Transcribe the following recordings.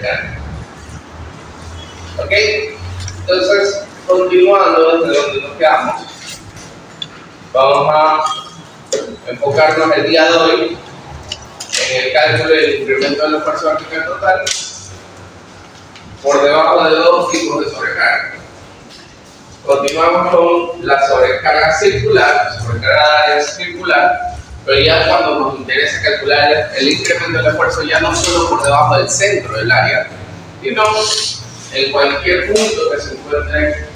sobrecarga. ¿Ok? Entonces, continuando desde donde nos quedamos, vamos a enfocarnos el día de hoy en el cálculo del incremento del esfuerzo vertical total por debajo de dos tipos de sobrecarga. Continuamos con la sobrecarga circular, sobrecarga de área circular, pero ya cuando nos interesa calcular el incremento del esfuerzo ya no solo por debajo del centro del área, sino en cualquier punto que se encuentre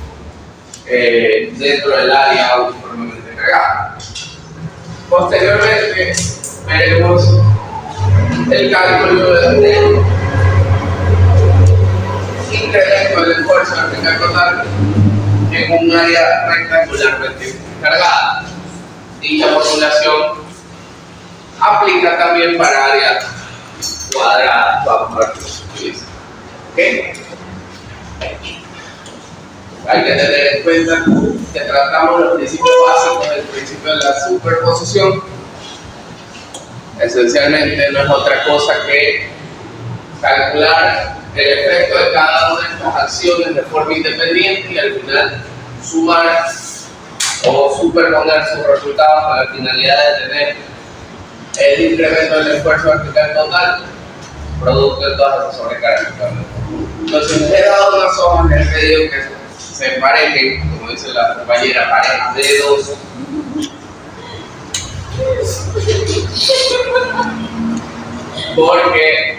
dentro del área uniformemente cargada. Posteriormente veremos el cálculo del incremento del esfuerzo vertical total en un área rectangularmente cargada. Dicha formulación aplica también para áreas cuadradas. Vamos a ver cómo se utiliza. ¿Okay? Hay que tener en cuenta que tratamos los principios básicos del principio de la superposición. Esencialmente no es otra cosa que calcular el efecto de cada una de estas acciones de forma independiente y al final sumar o superponer sus resultados con la finalidad de tener el incremento del esfuerzo vertical total producto de todas esas sobrecargas. Entonces les he dado unas hojas en el medio que se emparejen, como dice la compañera, parejas de dos. Porque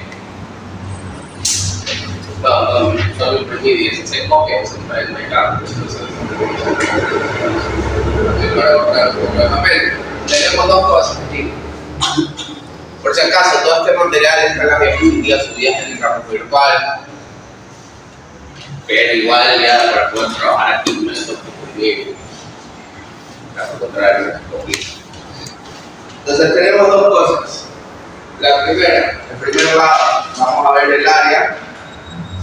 solo imprimí 16 copias en el mercado. Para buscar un poco de papel. Tenemos dos cosas aquí. Por si acaso, todo este material está en la diapositiva subidas en el campo virtual. Pero igual ya para poder trabajar aquí me lo toco muy bien. Caso contrario, es complicado. Entonces tenemos dos cosas. La primera, en primer lado, vamos a ver el área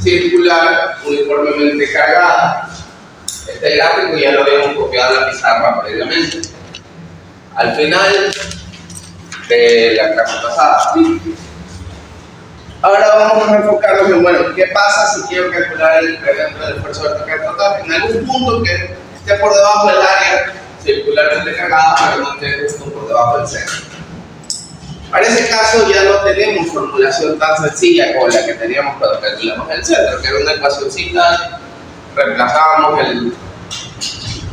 circular uniformemente cargada. Este gráfico ya lo habíamos copiado en la pizarra previamente. Al final de la clase pasada. Ahora vamos a enfocarnos en, bueno, ¿qué pasa si quiero calcular el incremento del esfuerzo vertical total? En algún punto que esté por debajo del área circularmente cargada, pero no esté justo por debajo del centro. Para ese caso ya no tenemos formulación tan sencilla como la que teníamos cuando calculamos el centro, que era una ecuacióncita, reemplazábamos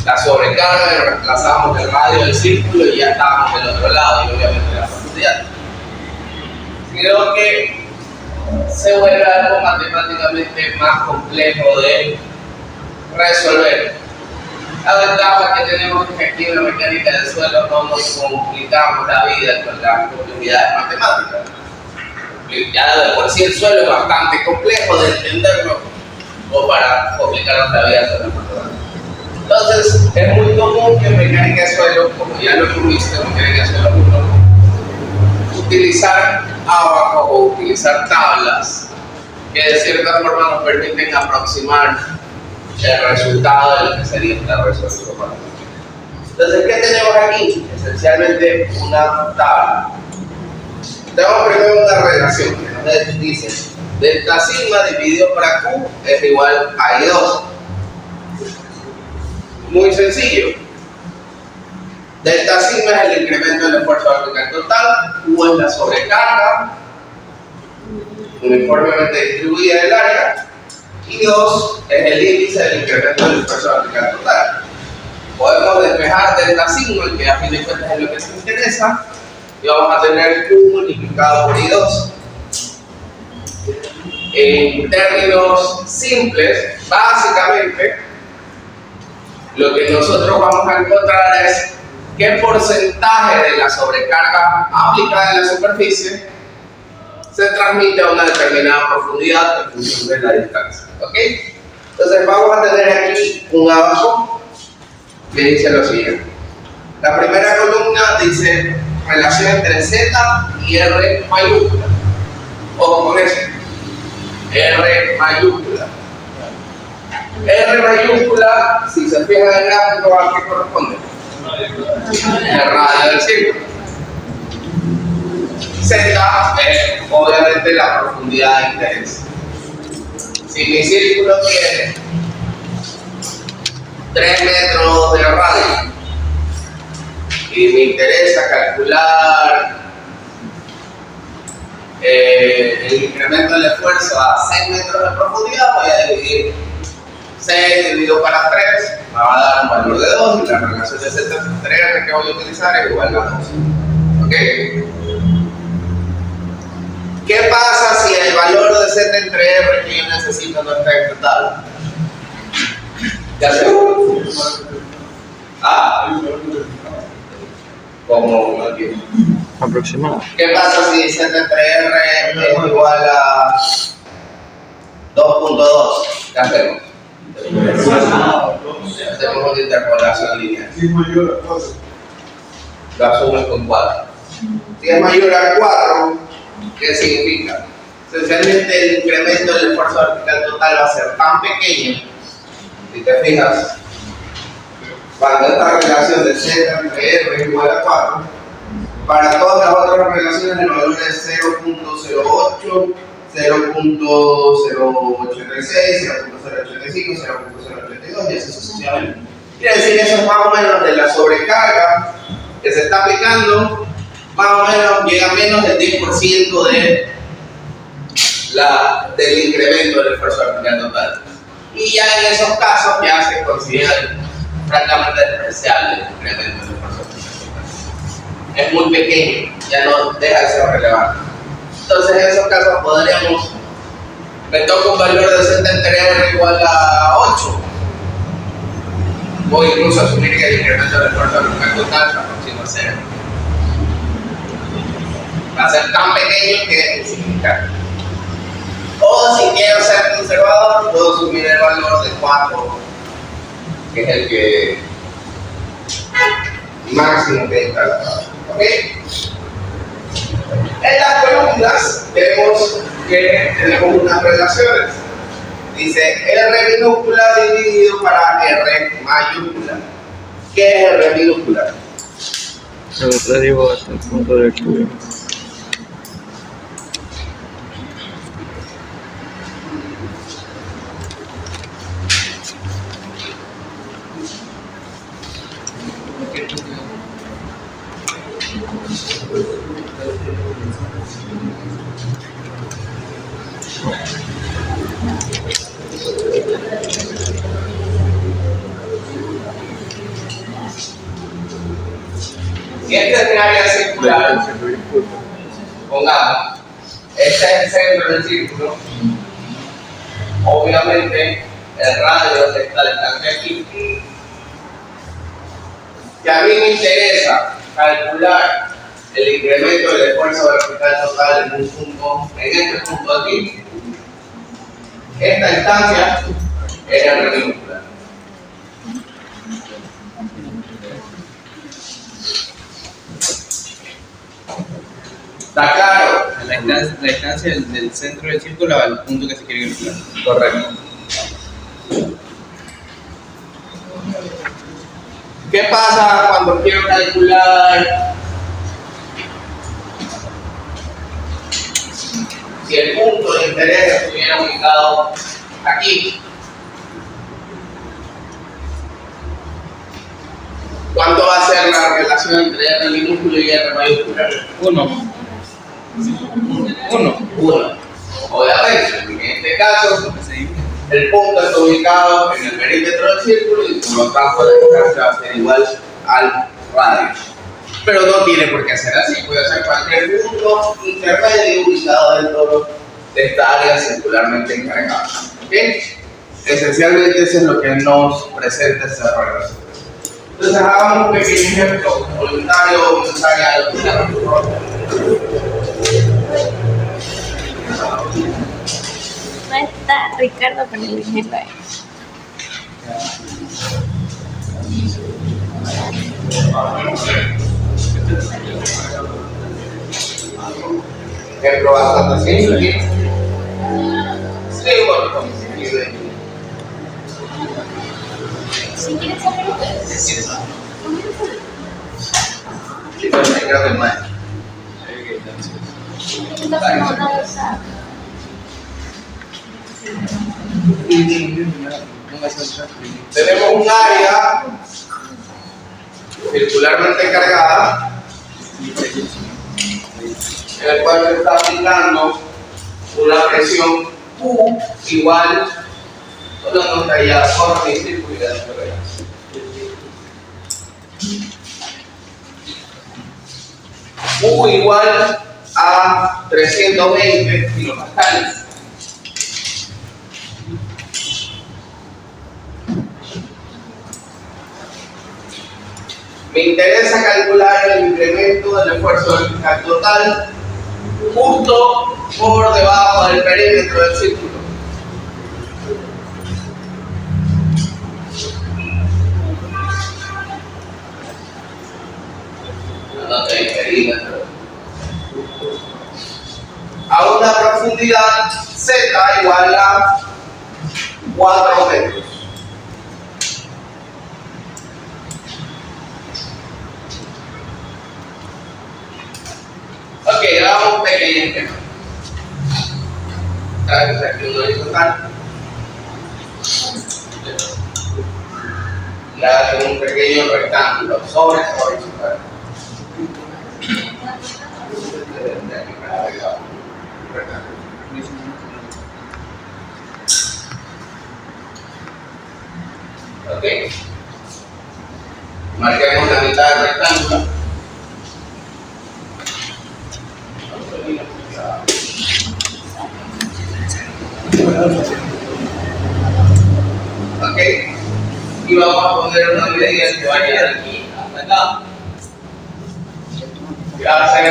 la sobrecarga, reemplazábamos el radio del círculo y ya estábamos del otro lado y obviamente la profundidad. Creo que se vuelve algo matemáticamente más complejo de resolver. La ventaja que tenemos es que aquí en la mecánica del suelo no nos complicamos la vida con las complejidades matemáticas. Ya de por sí el suelo es bastante complejo de entenderlo o para complicarnos la vida con la matemática. Entonces es muy común que en mecánica de suelo, como ya lo hemos visto en mecánica de suelo 1, utilizar abajo o utilizar tablas que de cierta forma nos permiten aproximar el resultado de lo que sería esta resolución. Entonces, ¿qué tenemos aquí? Esencialmente una tabla. Tenemos primero una relación que nos dice delta sigma dividido por Q es igual a I2. Muy sencillo. Delta sigma es el incremento del esfuerzo vertical total, Q es la sobrecarga uniformemente distribuida del área, y 2 es el índice del incremento del esfuerzo vertical total. Podemos despejar delta sigma, que a fin de cuentas es lo que nos interesa, y vamos a tener Q multiplicado por I2. En términos simples, básicamente, lo que nosotros vamos a encontrar es qué porcentaje de la sobrecarga aplicada en la superficie se transmite a una determinada profundidad en función de la distancia. ¿Ok? Entonces vamos a tener aquí un abajo que dice lo siguiente. La primera columna dice relación entre Z y R mayúscula. Ojo con eso. R mayúscula. R mayúscula, si se fijan en el gráfico, ¿a qué corresponde? El radio del círculo. Z es obviamente la profundidad de interés. Si mi círculo tiene 3 metros de radio y me interesa calcular el incremento del esfuerzo a 6 metros de profundidad, voy a dividir 6 dividido para 3, me va a dar un valor de 2 y la relación de Z entre R que voy a utilizar es igual a 2. ¿Ok? ¿Qué pasa si el valor de Z entre R que yo necesito no está en tabla? ¿Ya sé? ¿Ah? ¿Cómo no entiendo? Aproximado. ¿Qué pasa si Z entre R es igual a 2.2? ¿Qué hacemos? Hacemos una interpolación lineal. Lo asumes con 4. Si es mayor a 4, ¿qué significa? Esencialmente el incremento del esfuerzo vertical total va a ser tan pequeño, si te fijas, cuando esta relación de Z entre R es igual a 4, para todas las otras relaciones el valor es 0.08, 0.086, 0.085, 0.082 y así sucesivamente. Quiere decir, eso es más o menos de la sobrecarga que se está aplicando, más o menos llega a menos del 10% del incremento del esfuerzo vertical total. Y ya en esos casos ya se considera francamente despreciable el incremento del esfuerzo vertical total. Es muy pequeño, ya no deja de ser relevante. Entonces en esos casos podríamos, me toca un valor de Z entre R igual a 8. O incluso asumir que el incremento del esfuerzo vertical total se aproxima a 0. Va a ser tan pequeño que es insignificante. O si quiero ser conservador, puedo asumir el valor de 4, que es el que máximo que está la tabla. ¿Ok? En las columnas vemos que tenemos unas relaciones. Dice R minúscula dividido para R mayúscula. ¿Qué es R minúscula? El radio hasta el punto de estudio. Si este es un área circular, pongamos, este es el centro del círculo, obviamente el radio está distante aquí, que a mí me interesa calcular el incremento del esfuerzo vertical total en un punto, en este punto aquí. Esta instancia es R minúscula. ¿Está claro? La distancia del centro del círculo al punto que se quiere calcular. Correcto. ¿Qué pasa cuando quiero calcular si el punto de interés estuviera ubicado aquí? ¿Cuánto va a ser la relación entre R minúscula y R mayúscula? 1. Obviamente, en este caso, el punto está ubicado en el perímetro del círculo y por lo tanto la distancia va a ser igual al radio. Pero no tiene por qué ser así, puede ser cualquier punto intermedio ubicado dentro de esta área circularmente encargada. ¿Okay? Esencialmente eso es lo que nos presenta esta relación. Entonces hagamos un pequeño ejemplo voluntario o voluntaria de No está Ricardo con el ejemplo ahí. ejemplo bastante simple. Sí, bueno, Si quieres saber sí, pero me creo que más. Tenemos un área circularmente cargada en el cual se está aplicando una presión Q igual, no está ya corre y circular. Q igual a 320 kilopascales. Me interesa calcular el incremento del esfuerzo vertical total justo por debajo del perímetro del círculo. Anota el perímetro. A una profundidad Z igual a 4 metros. Ok, hagamos un pequeño esquema. Traemos aquí un horizontal. Le hago un pequeño rectángulo sobre ese horizontal. Ok. Marquemos la mitad del rectángulo. Ok. Y vamos a poner una medida que vaya de aquí hasta acá. Y va a ser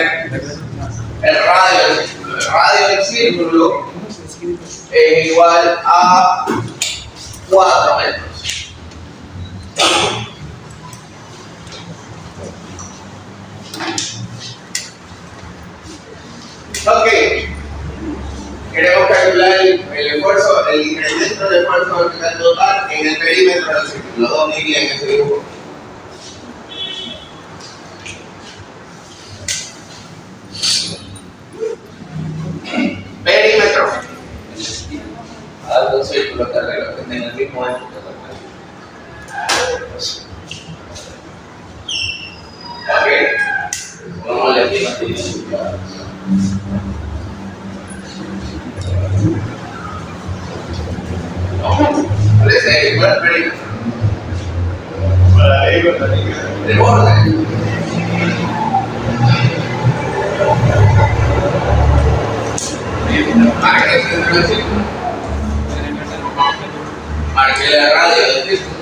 el radio del círculo. El radio del círculo es igual a 4 metros. Ok. Queremos calcular el esfuerzo, el incremento del esfuerzo vertical total en el perímetro del círculo. ¿Dónde iría en ese dibujo? Perímetro. Haz un círculo que arregla, que tenga el mismo ancho que ok. Vamos a leer aquí. Parece igual al perímetro. De borde. Marque el centro del círculo. Marque la radio del círculo.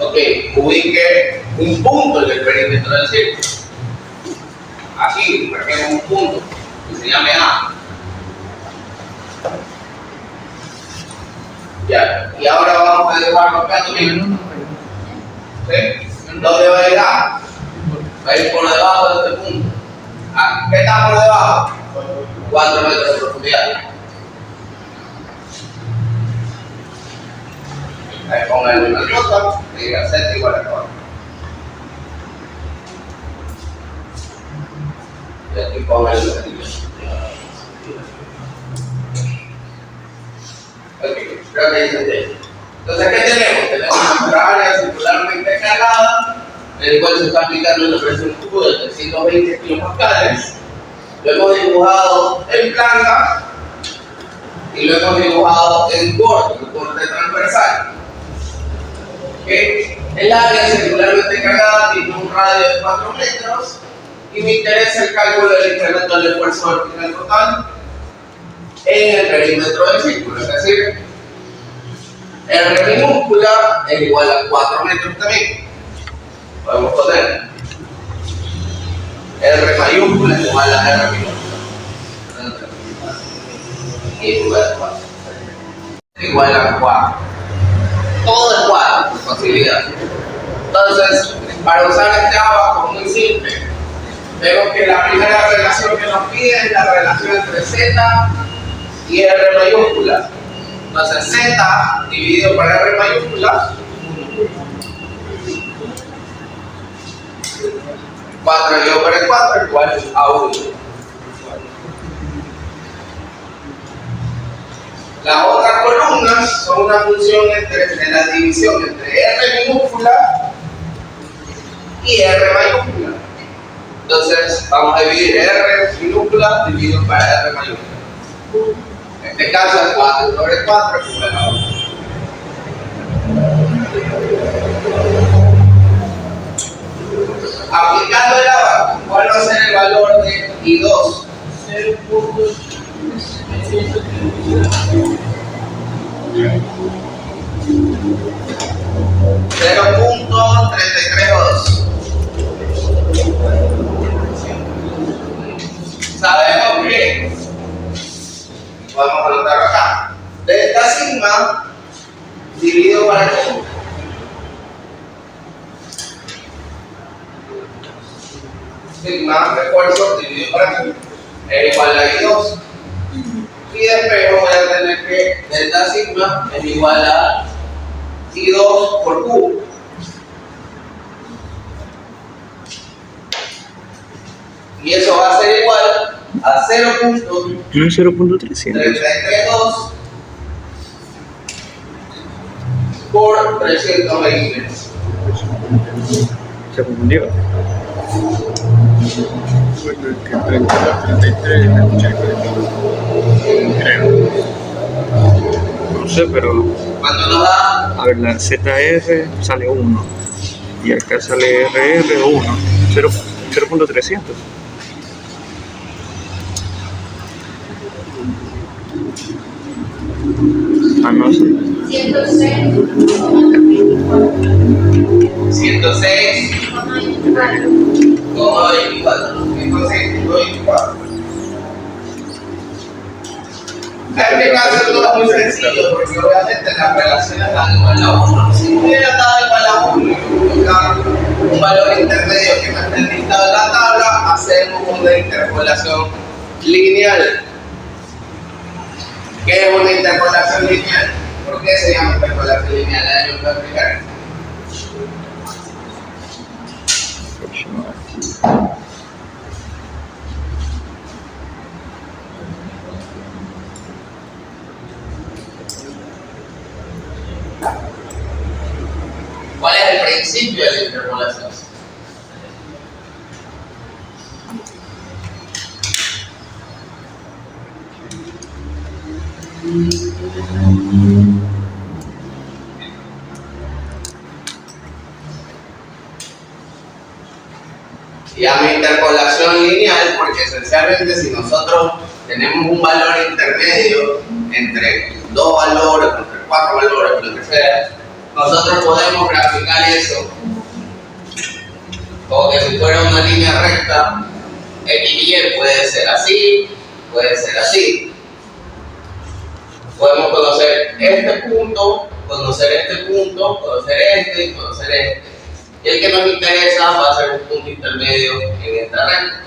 Ok, ubique un punto en el perímetro del círculo. Aquí, marquemos un punto que se llame A. Ya, y ahora vamos a dibujar marcando bien. ¿Sí? ¿Dónde va a ir A? Va a ir por debajo de este punto. ¿Qué está por debajo? 4 metros de profundidad. Ahí pongan una nota, y diga Z igual a 4. Y aquí pongan el objetivo. Ok, creo que dice. Entonces, ¿qué tenemos? Tenemos nuestra área circularmente cargada, en el cual se está aplicando una presión Q de 320 kilopascales. Lo hemos dibujado en planta y lo hemos dibujado en corte transversal. ¿Okay? El área circularmente cargada tiene un radio de 4 metros y me interesa el cálculo del incremento del esfuerzo vertical total en el perímetro del círculo, es decir, R minúscula es igual a 4 metros también. Podemos poner R mayúscula es igual a R minúscula. Y igual a 4. Igual a 4. Todo es 4, por facilidad. Entonces, para usar este abajo, muy simple. Vemos que la primera relación que nos pide es la relación entre Z y R mayúscula. Entonces Z dividido por R mayúscula 4 dividido por el 4 igual a 1. Las otras columnas son una función de la división entre R minúscula y R mayúscula. Entonces vamos a dividir R minúscula dividido para R mayúscula. En este caso es 4 sobre 4 que fue la otra. Aplicando el abajo, ¿cuál va a ser el valor de I2? 0.332. Sabemos que podemos anotarlo acá. Delta sigma dividido para el punto. Sigma refuerzo dividido para el punto es igual a I2. Y después voy a tener que delta sigma es igual a I2 por Q. Y eso va a ser igual a 0.332 por 320. Se confundió. Bueno, que 32, 33, creo. No sé, pero ¿Cuánto nos da? a ver, la ZR sale 1 y acá sale RR 1, 0.300. Ah, no sé. 106,24. En este caso todo es muy sencillo porque obviamente las relaciones dan igual a 1. Si hubiera dado igual a 1 y colocar un valor intermedio que no esté listado en la tabla, hacemos una interpolación lineal. ¿Qué es una interpolación lineal? ¿Por qué se llama interpolación lineal? ¿La voy a explicar? ¿Cuál es el principio de la interpolación? Llama interpolación lineal porque esencialmente si nosotros tenemos un valor intermedio entre dos valores, entre cuatro valores, lo que sea, nosotros podemos graficar eso como que si fuera una línea recta. X y Y puede ser así, puede ser así. Podemos conocer este punto, conocer este punto, conocer este y conocer este. Y el que nos interesa va a ser un punto intermedio en esta recta.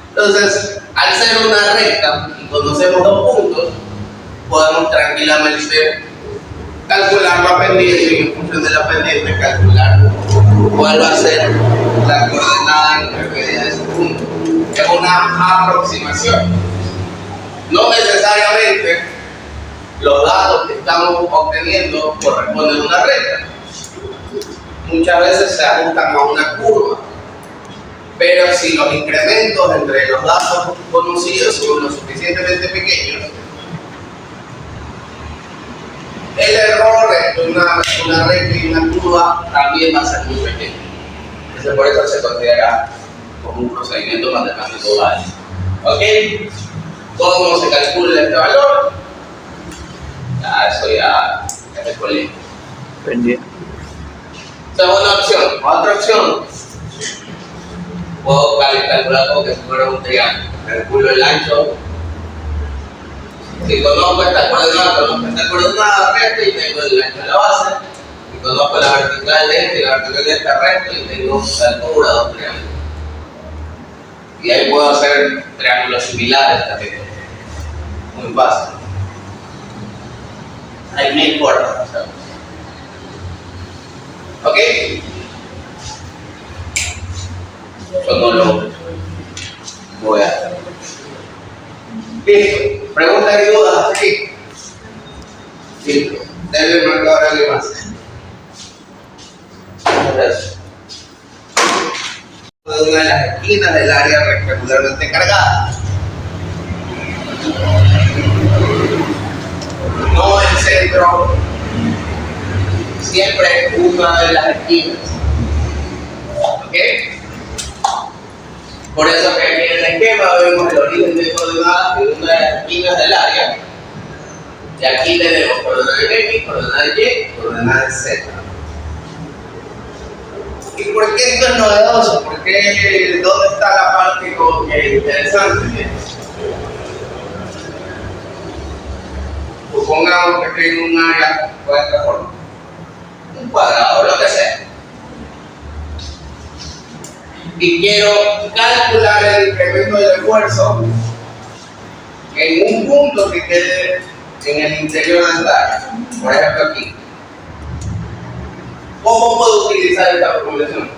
Entonces, al ser una recta y conocemos dos puntos, podemos tranquilamente calcular la pendiente y en función de la pendiente calcular cuál va a ser la coordenada intermedia de ese punto. Es una aproximación. No necesariamente los datos que estamos obteniendo corresponden a una recta. Muchas veces se ajustan a una curva. Pero si los incrementos entre los datos conocidos son lo suficientemente pequeños, el error entre una recta y una curva también va a ser muy pequeño. Entonces, por eso se considera como un procedimiento matemático básico. ¿Ok? ¿Cómo se calcula este valor? Eso ya es colegio. Pendiente. Segunda opción. Otra opción. Puedo calcular como que si fuera un triángulo. Calculo el ancho. Si conozco esta coordenada recta y tengo el ancho de la base. Si conozco la vertical de este y la vertical de esta recta y tengo la altura de dos triángulos. Y ahí puedo hacer triángulos similares también. Muy fácil. Hay 1000 formas. ¿Ok? Yo no lo voy a hacer. Listo. Preguntas y dudas hasta aquí. Listo. Denle el marcador a alguien más. Gracias. De una de las esquinas del área rectangularmente cargada. No el centro, siempre una de las esquinas. ¿Ok? Por eso que aquí en el esquema vemos el origen de coordenadas de una de las esquinas del área. Y aquí tenemos coordenada de X, coordenada de Y, coordenada de Z. ¿Y por qué esto es novedoso? Porque ¿dónde está la parte como que interesante? Supongamos que tengo un área de esta forma, un cuadrado, lo que sea, y quiero calcular el incremento del esfuerzo en un punto que quede en el interior del área, por ejemplo aquí. ¿Cómo puedo utilizar esta formulación?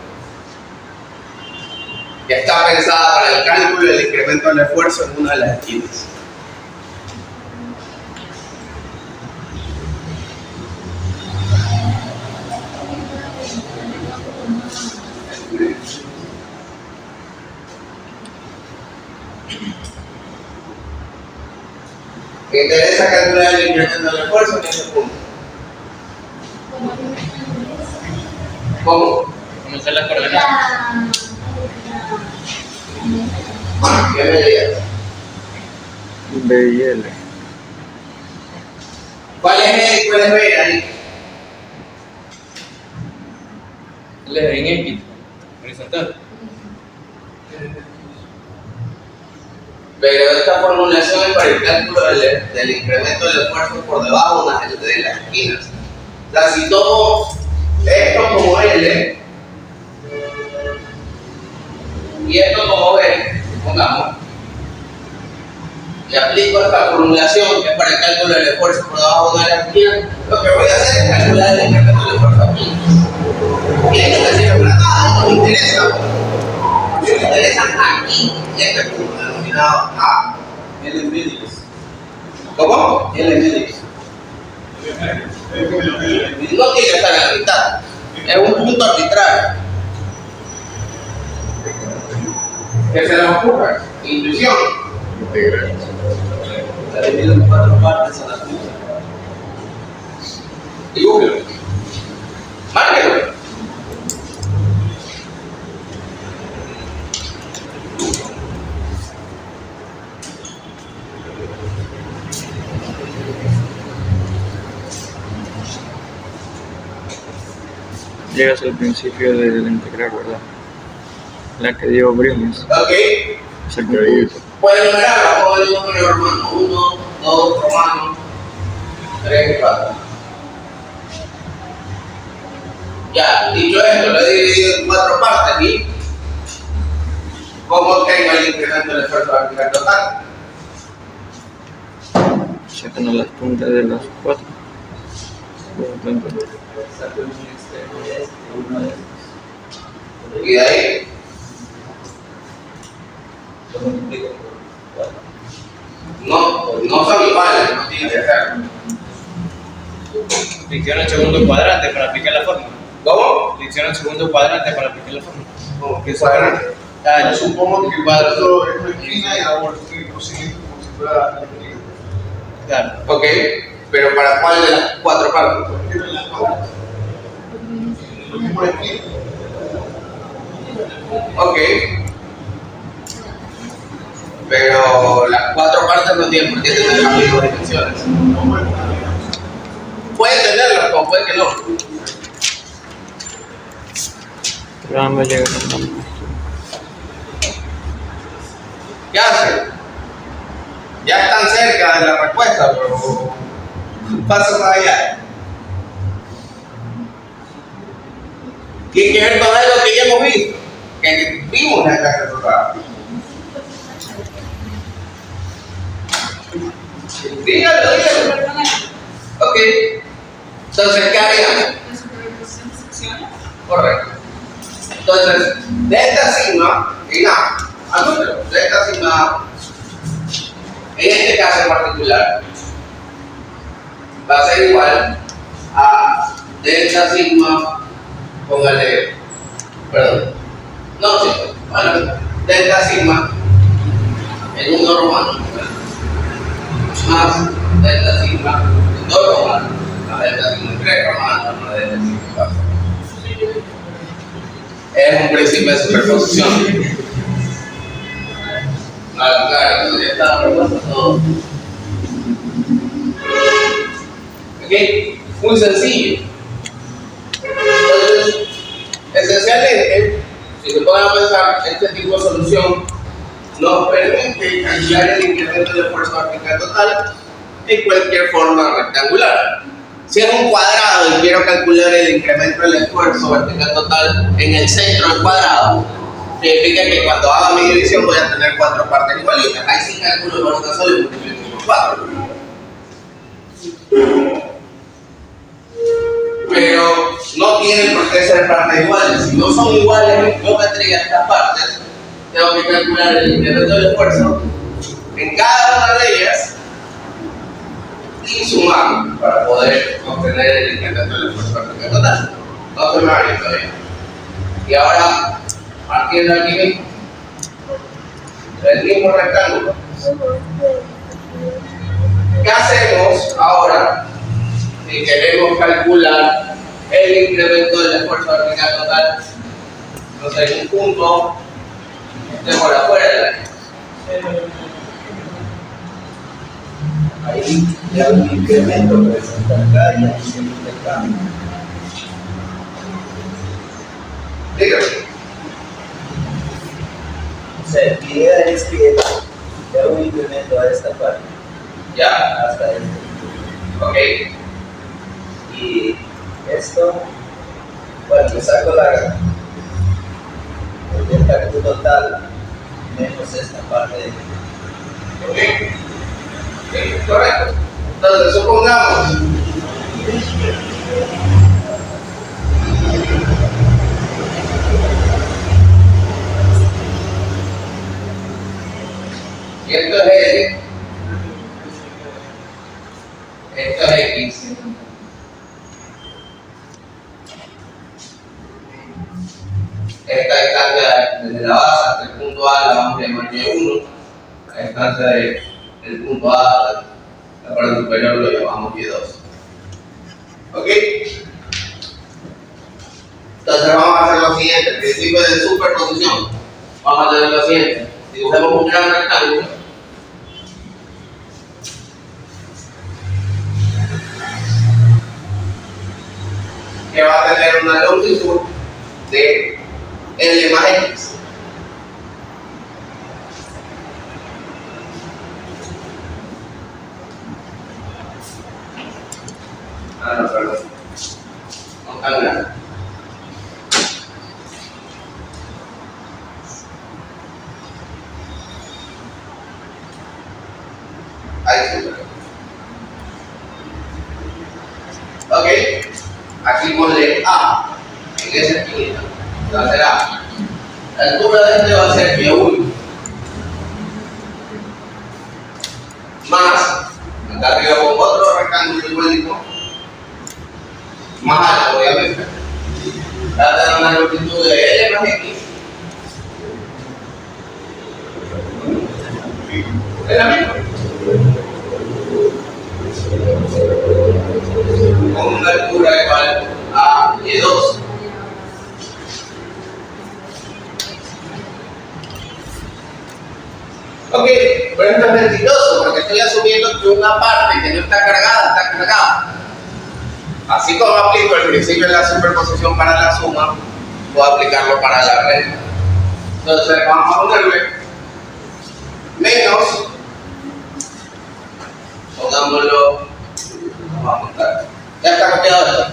Que está pensada para el cálculo del incremento del esfuerzo en una de las esquinas. Me interesa calcular el incremento del esfuerzo en ese punto. ¿Cómo? Conocer las coordenadas. ¿Qué medidas? B y L. ¿Cuál es L y cuál es B ahí? L es en X, horizontal. Pero esta formulación es para el cálculo del incremento del esfuerzo por debajo de las esquinas. O sea, si tomo esto como L y esto como B, pongamos, y aplico esta formulación que es para el cálculo del esfuerzo por debajo de las esquinas, lo que voy a hacer es calcular el incremento del esfuerzo aquí. Y esto me sirve para nada, no me interesa. Me interesa aquí, este punto denominado A. L en medios. ¿Cómo? L en medios. No tiene que estar en la mitad. Es un punto arbitrario. ¿Qué se les ocurre? Intuición. Integral. Está dividido en 4 partes a la punta. Dibújelo. Márquelo. Llegas al principio de la integral, ¿verdad? La que dio Briones. Ok. Es el que Pueden numerarla. Puedo decir número romano. 1, 2, romano, 3, 4. Ya, dicho esto, lo he dividido en 4 partes y ¿cómo tengo el incremento del esfuerzo vertical total? sacan las puntas de las 4. Y de ahí no son iguales, no tienen que ser. Lección al segundo cuadrante para aplicar la fórmula. ¿Cómo? Lección al segundo cuadrante para aplicar la fórmula. ¿Cómo? ¿Qué cuadrante? Ah, Supongo que el cuadro es una esquina y hago el procedimiento como si fuera la esquina. claro. Ok, pero ¿para cuál de las 4 partes? ¿Por qué no las cuadras? Lo mismo es esquina. Ok. Pero las 4 partes no tienen por qué tener las mismas dimensiones. Pueden tenerlas, como puede que no. Pero no llega a la ¿Qué hacen? Ya están cerca de la respuesta, pero paso para allá. Tiene que ver con algo que ya hemos visto, que vimos en esta resultado. Dígalo. Ok. Entonces, ¿qué haríamos? Correcto. Entonces, de esta sigma, y nada, anótelo, de esta sigma caso en particular va a ser igual a delta sigma, póngale, perdón, no, sí, bueno, delta sigma en 1 romano, más delta sigma en 2 romano, más delta sigma en 3 romano, más delta sigma en 4. Es un principio de superposición. Claro, ya está propuesto todo. Ok, muy sencillo. Entonces, esencialmente, si se ponen a pensar, este tipo de solución nos permite calcular el incremento de esfuerzo vertical total en cualquier forma rectangular. Si es un cuadrado y quiero calcular el incremento del esfuerzo vertical total en el centro del cuadrado, significa que cuando haga mi división voy a tener 4 partes igualitas. Ahí sí calculo el valor solo y multiplico por 4. Pero no tienen por qué ser partes iguales. Si no son iguales en geometría estas partes, tengo que calcular el incremento del esfuerzo en cada una de ellas y sumar para poder obtener el incremento del esfuerzo vertical total. No se me va a ir todavía. Y ahora, partiendo aquí mismo, el mismo rectángulo, ¿qué hacemos ahora si queremos calcular el incremento del esfuerzo vertical total? Entonces, en un punto de por afuera de la línea. Ahí ya un incremento presenta acá y ahí se intercambia. Dígame. O sea, la idea es que ya un incremento a esta parte, Ya, hasta este. ok. Y esto, bueno, le saco el cálculo total menos esta parte de Ok. Ok, correcto. Entonces, supongamos y esto es L, esto es X, esta distancia desde la base hasta el punto A la vamos a llamar Y1, la distancia del punto A hasta la parte superior lo llamamos Y2. ¿Ok? Entonces vamos a hacer lo siguiente, el principio de superposición. Vamos a hacer lo siguiente, dibujemos un gran rectángulo. Que va a tener una longitud de L más X. No, perdón. No tan grande. Ahí sí. Ok. Aquí ponle A en esa esquina. Va a ser A. La altura de este va a ser Y1. Más, acá arriba pongo otro rectángulo igualito. Más alto, obviamente. Va a tener una longitud de L más X. Es la misma. Con una altura igual a Y2. Ok, pero esto es mentiroso porque estoy asumiendo que una parte que no está cargada está cargada. Así como aplico el principio de la superposición para la suma, puedo aplicarlo para la regla. Entonces vamos a ponerle menos, pongámoslo, vamos a montar. ¿Ya está copiado esto?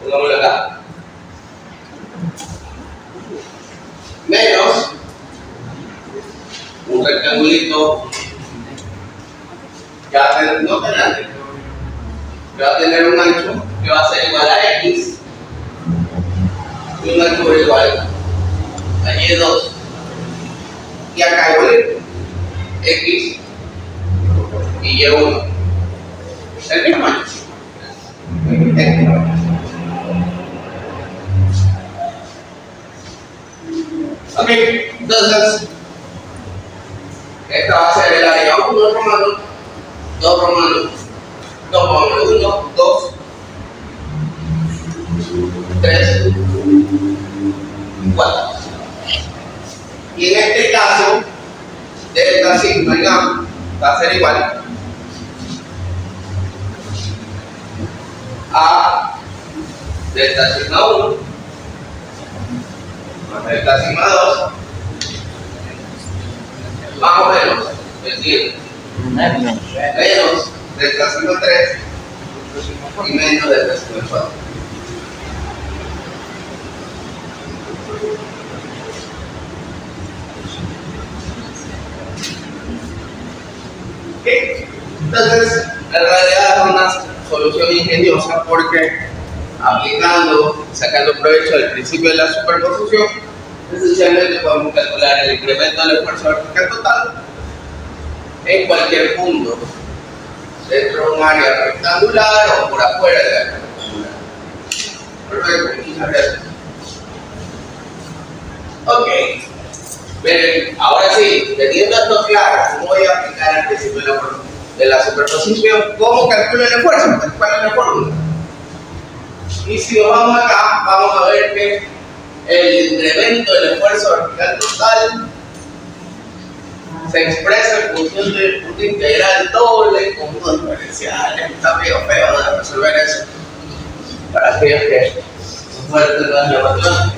Pongámoslo acá. Menos un rectangulito que va a tener, no tan grande, que va a tener un ancho que va a ser igual a X y un altura igual a Y2. y acá igual X y Y1. El mismo año. Ok, entonces, esta va a ser el área 1 romano, 2 romano, 2 romano 1, 2, 3, 4. Y en este caso, delta sigma y gamma va a ser igual a delta sigma 1 más delta sigma 2 más o menos, es decir, menos delta sigma 3 y menos delta sigma 4. ¿Okay? Entonces, en realidad es una solución ingeniosa porque aplicando, sacando provecho del principio de la superposición, esencialmente podemos calcular el incremento del esfuerzo vertical total en cualquier punto dentro de un área rectangular o por afuera de la área rectangular. Perfecto, muchas gracias. Ok. Bien, ahora sí, teniendo esto claro, ¿cómo voy a aplicar el principio de la superposición? ¿Cómo calculo el esfuerzo? ¿Cuál es la fórmula? Y si nos vamos acá, vamos a ver que el incremento del esfuerzo vertical total se expresa en función del punto integral doble con puntos diferenciales. Está medio feo de resolver eso para aquellos que son fuertes de las matemáticas.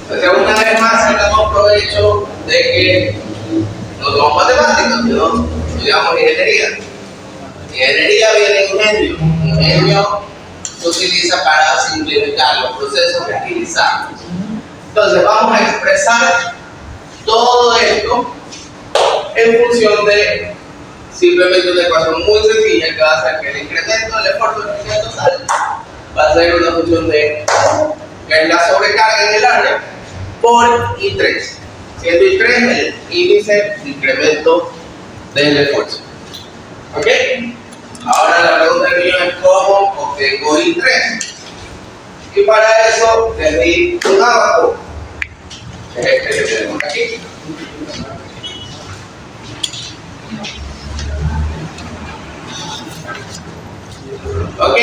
Entonces, una vez más sacamos provecho de que no somos matemáticos, sino estudiamos ingeniería. Ingeniería viene ingenio. Ingenio se utiliza para simplificar los procesos que agilizamos. Entonces, vamos a expresar todo esto en función de simplemente una ecuación muy sencilla que va a hacer que el incremento del esfuerzo vertical total va a ser una función de que es la sobrecarga en el área por I3, siendo I3 el índice de incremento del esfuerzo. ¿Ok? Ahora la pregunta del millón es cómo obtengo I3. Y para eso les di un ábaco, que es este que tenemos aquí. ¿Ok?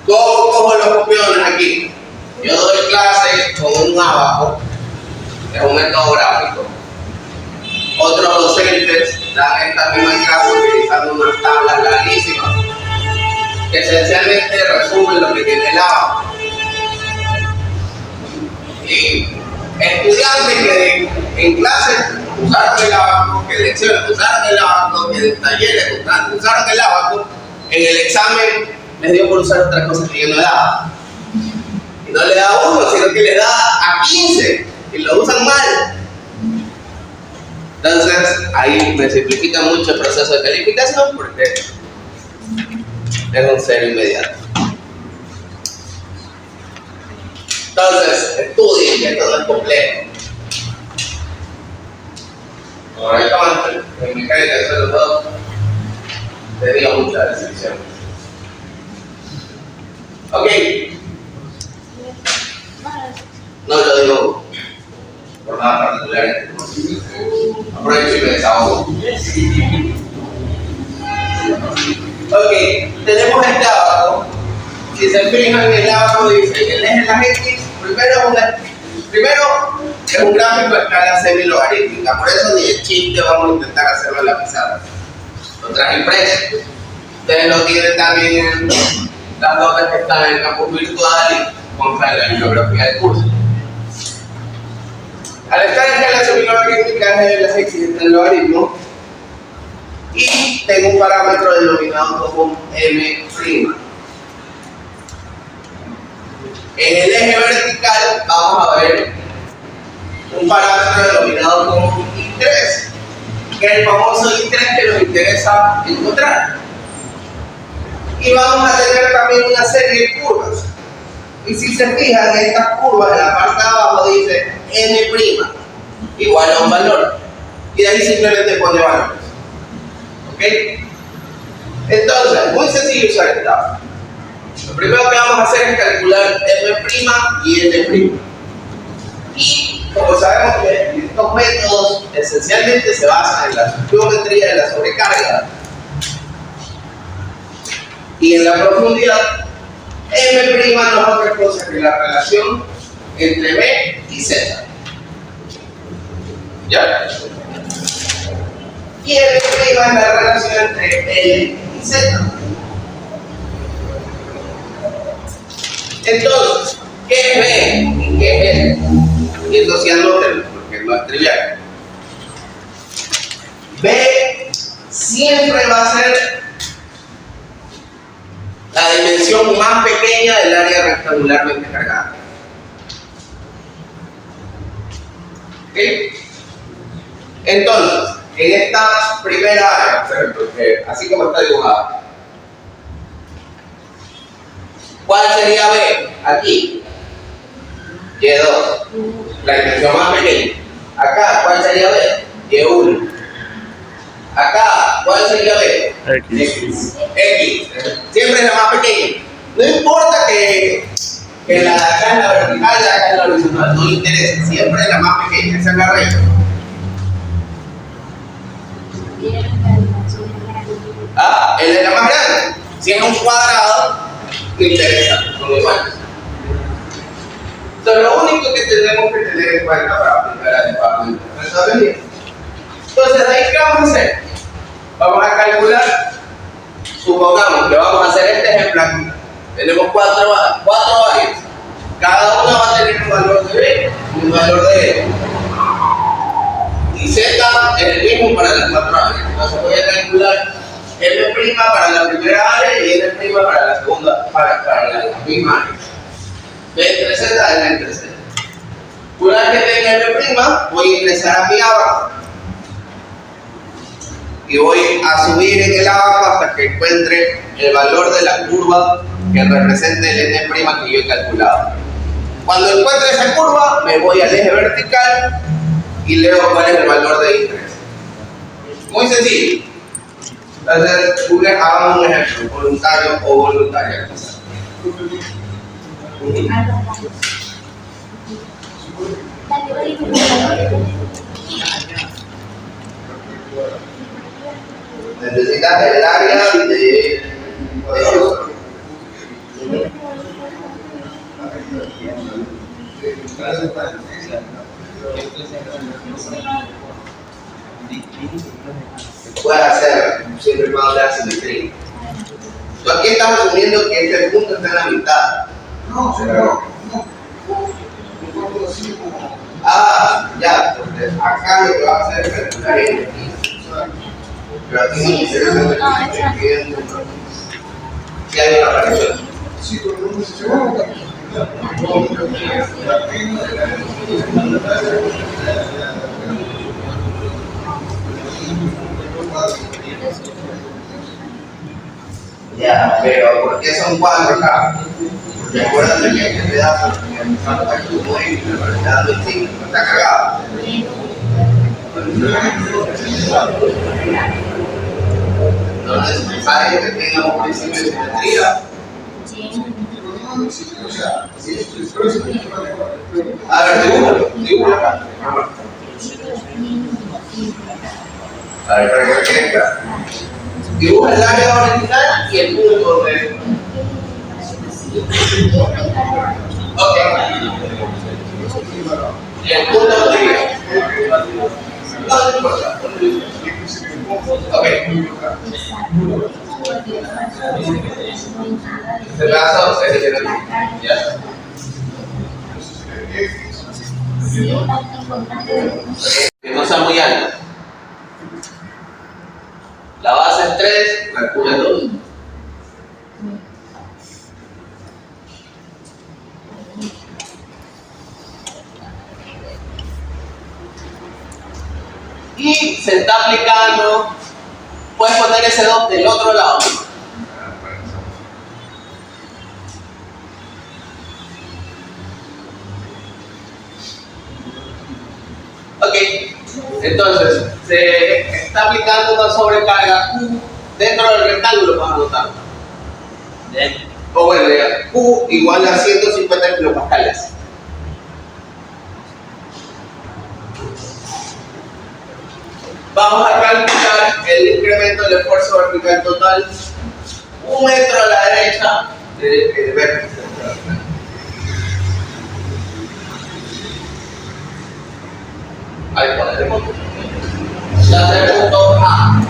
¿Cómo cojo los copiones aquí? Yo doy clases con un ábaco, que es un método gráfico. Otros docentes dan esta misma clase utilizando unas tablas larguísimas que esencialmente resumen lo que tiene el ábaco. Y estudiantes que en clases usaron el ábaco, que en lecciones usaron el ábaco, que en talleres usaron el ábaco, en el examen les dio por usar otra cosa que yo no daba. Y no le da a 1, sino que le da a 15 y lo usan mal. Entonces, ahí me simplifica mucho el proceso de calificación porque es un cero inmediato. Entonces, estudien que todo es complejo. Correctamente, en mecánica sobre todo, tenía muchas restricciones. Ok. No, yo digo por nada particular. Aprovecho y me desahogo. Ok, tenemos este abajo. Si se fijan, el abajo dice el eje de las X, primero es un gráfico de escala semi-logarítmica, por eso ni el chiste vamos a intentar hacerlo en la pizarra. Lo traje impreso. Ustedes lo tienen también en las notas que están en el campus virtual y con la bibliografía del curso. Al estar en escala semi-logarítmica es las X en el logaritmo y tengo un parámetro denominado como M'. En el eje vertical vamos a ver un parámetro denominado como I3, que es el famoso I3 que nos interesa encontrar. Y vamos a tener también una serie de curvas. Y si se fijan, en estas curvas, en la parte de abajo dice n' igual a un valor. Y de ahí simplemente pone valores. ¿Ok? Entonces, muy sencillo usar esta. Lo primero que vamos a hacer es calcular m' y n'. Y como sabemos que estos métodos esencialmente se basan en la geometría de la sobrecarga y en la profundidad, m' no es otra cosa que la relación entre b y z. ¿Ya? Y n' es la relación entre l y z. Entonces, ¿qué es b y qué es l? Y eso sí anótenlo, porque no es trivial. B siempre va a ser la dimensión más pequeña del área rectangularmente cargada. ¿Ok? Entonces, en esta primera área, porque así como está dibujada, ¿cuál sería B? Aquí. Y2, la dimensión más pequeña. Acá, ¿cuál sería B? Y1. Acá, ¿cuál sería B? X. X. Siempre es la más pequeña. No importa que la de acá es la vertical y la de acá es la horizontal, no le interesa. Siempre es la más pequeña, esa es la regla. Ah, él es la más grande. Si es un cuadrado, no interesa, son iguales. Entonces, lo único que tenemos que tener en cuenta para aplicar el departamento de rentabilidad. Entonces, ¿de ahí qué vamos a hacer? Vamos a calcular, supongamos que vamos a hacer este ejemplo aquí. Tenemos cuatro áreas. Cada una va a tener un valor de B y un valor de E. Y Z es el mismo para las cuatro áreas. Entonces voy a calcular M' para la primera área y N' para la segunda, para la misma área. B entre Z es la entre Z. Una vez que tenga M', voy a ingresar a mi abajo. Y voy a subir en el abajo hasta que encuentre el valor de la curva que represente el N' que yo he calculado. Cuando encuentre esa curva, me voy al eje vertical y leo cuál es el valor de interés. Muy sencillo. Entonces, hagamos un ejemplo, voluntario o voluntaria. Necesitas el área de puedes hacer siempre y cuando la simetría. Tú aquí estamos asumiendo que este punto está en la mitad. No, Pero, no. Ya, entonces acá lo que vas a hacer es calcular el aquí. Pero aquí no interesa que si hay una variación. Sí, pero no necesariamente. Ya, pero ¿por qué son cuatro acá? Porque acuérdate que este pedazo está como X, pero el pedazo de 5 está cagado. No es necesario que tengamos un principio de simetría. A ver, dibújalo acá. A ver, para que venga. Dibuja el área horizontal y el punto donde. Ok. Y el punto donde viene. No importa. Ok. Este pedazo es el de ya. Que no sea muy alto. La base es 3, calcula 2. Y se está aplicando, puedes poner ese 2 del otro lado. Entonces, se está aplicando una sobrecarga Q dentro del rectángulo, para anotarlo. O bueno, ya, Q igual a 150 kilopascales. Vamos a calcular el incremento del esfuerzo vertical total, 1 metro a la derecha del vértice. Ahí ponemos la del punto A.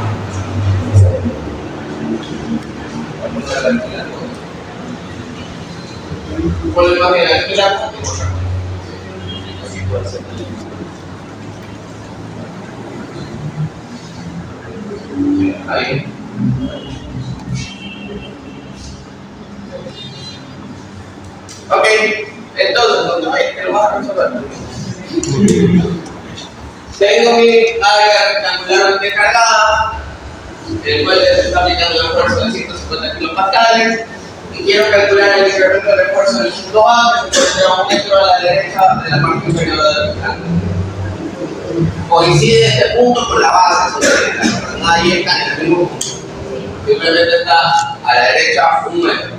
Por la imagen aquí la así puede ser. Ahí. Ok, entonces, ¿dónde hay que lo vas a resolver? Tengo mi área rectangularmente cargada, el cual se está aplicando el esfuerzo de 150 kilopascales, y quiero calcular el incremento del esfuerzo del punto A, que se encuentra 1 metro a la derecha de la parte inferior del rectángulo. Coincide este punto con la base, nadie está en el mismo punto. Simplemente está a la derecha 1 metro.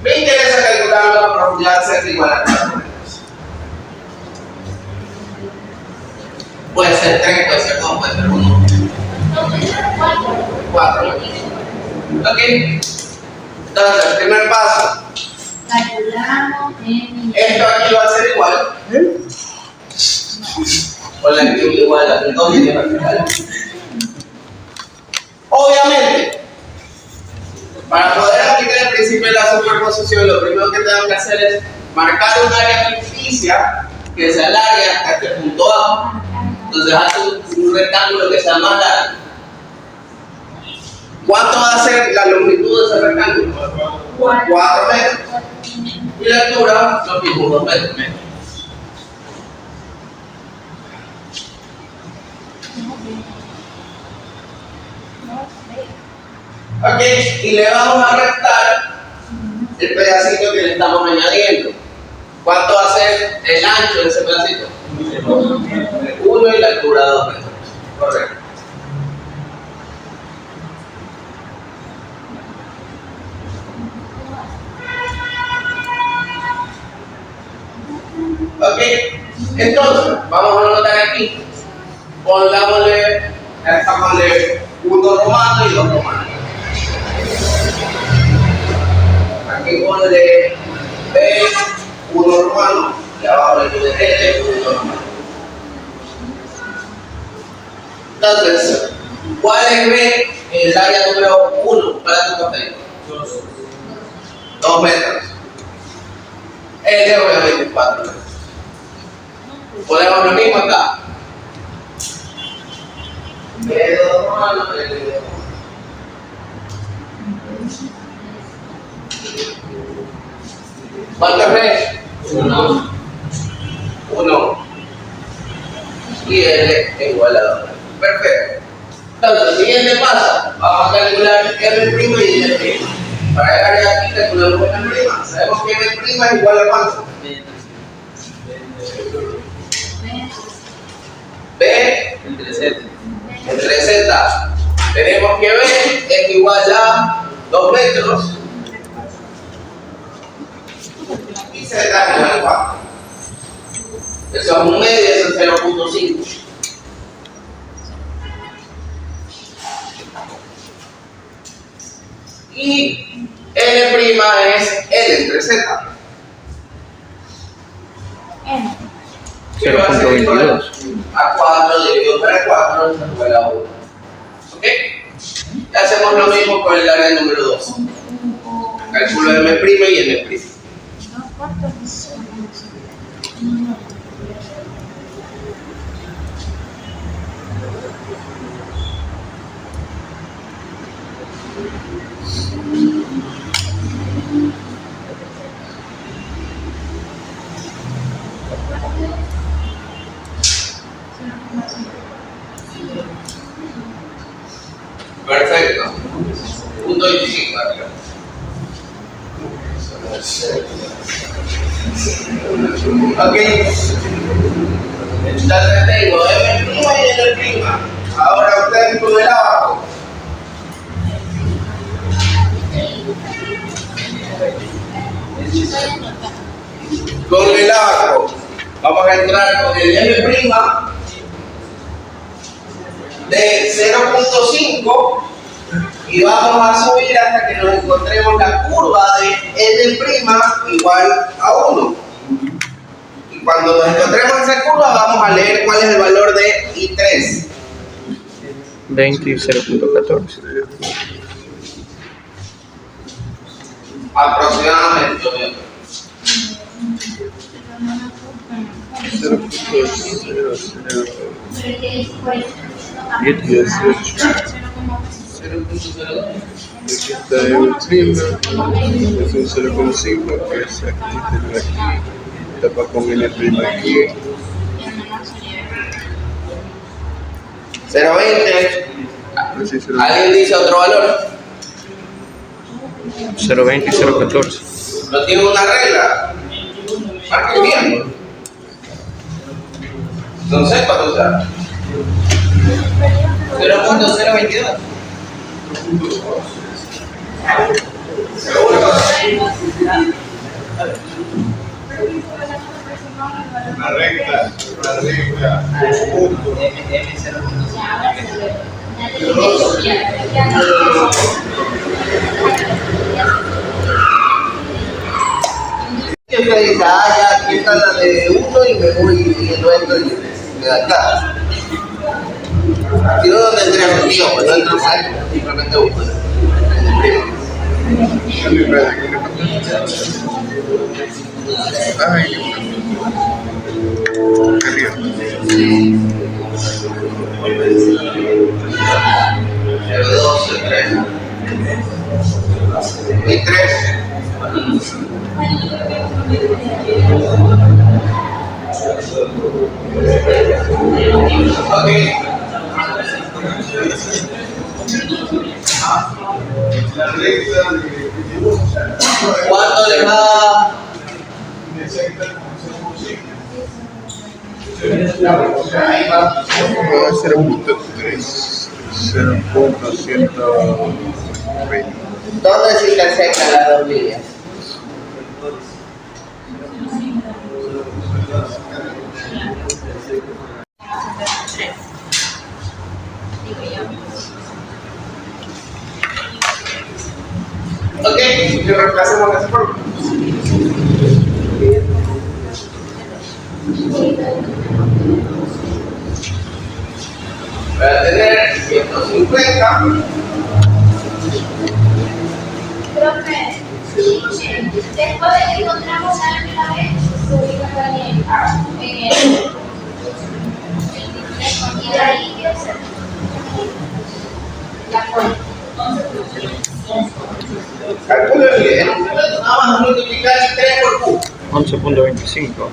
Me interesa calcular la profundidad Z igual a 4 metros. Puede ser 3, puede ser 2, puede ser 1. 4 metros. Ok. Entonces, primer paso. Calculamos en... Esto aquí va a ser igual. O la actitud igual a 2 líneas verticales. Obviamente, para poder aplicar el principio de la superposición, lo primero que tengo que hacer es marcar un área ficticia que se alargue hasta este punto A. Entonces hace un rectángulo que sea más largo. ¿Cuánto va a ser la longitud de ese rectángulo? 4 metros. Y la altura, lo mismo, 2 metros. Ok, y le vamos a restar el pedacito que le estamos añadiendo. ¿Cuánto va a ser el ancho de ese pedacito? 1 y la altura 2 metros. Correcto. Ok, entonces vamos a anotar aquí. Pongámosle 1 romano y 2 romanos. Aquí ponle B, 1 romano, y abajo le pone L, 1 romano. Entonces, ¿cuál es B? El área número 1 para tu papel. 2 metros. L obviamente 4 metros. Ponemos lo mismo acá. B de 2 romanos, L de 2 romanos. ¿Cuántas veces? 1. Y L es igual a 2. Perfecto. Entonces, siguiente paso. Vamos a calcular R' y L'. Para llegar a aquí, calculamos R'. Sabemos que R' es igual a cuánto. B entre Z. Tenemos que B es igual a 2 metros. Y Z es igual a 4. Eso es 1 medio, eso es 0.5. Y L' es L entre Z. 0.22. A 4 dividido por 4 es igual a 1. ¿Ok? Y hacemos lo mismo con el área número 2. Calculo M' y N'. Perfecto. 1.25 arriba. Ok. Entonces tengo M' y L'. Ahora ustedes con el abajo. Con el abajo vamos a entrar con el M' de 0.5 y vamos a subir hasta que nos encontremos la curva de L' igual a 1. Y cuando nos encontremos esa curva vamos a leer cuál es el valor de I3. 20 y 0.14. Aproximadamente. 0.18. Aquí está el prima, es un 0.5 que es aquí, tapa con L' aquí. 0.20. Así se ¿Alguien dice otro valor? 0.20 y 0.14. ¿No tiene una regla? Marquen bien. No sé cuánto usar. 0.022. una recta, un punto. Siempre dice, ya, aquí está la de 1 y me voy yendo esto y me da acá. Si no, no tendría sentido, pues no entro mal, simplemente busco el 2, el 3. Y 3. Ok. ¿Cuánto le da? 0.3, 0.120. ¿Dónde se intersecan las dos líneas? Ok, y reemplacemos las formas. Para tener 150. Profe, después de que encontramos la primera vez, subimos la línea en el y de ahí ¿qué hacer? La forma. Calculen bien. Vamos a multiplicar 3 por Q. 11.25.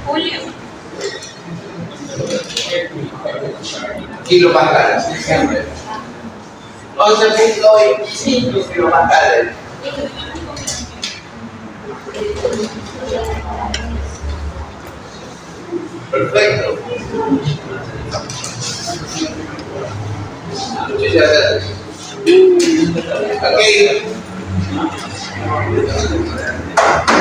Julio. Kilopascales, siempre. 11.25 kilopascales. Perfecto. Muchísimas gracias. Ok.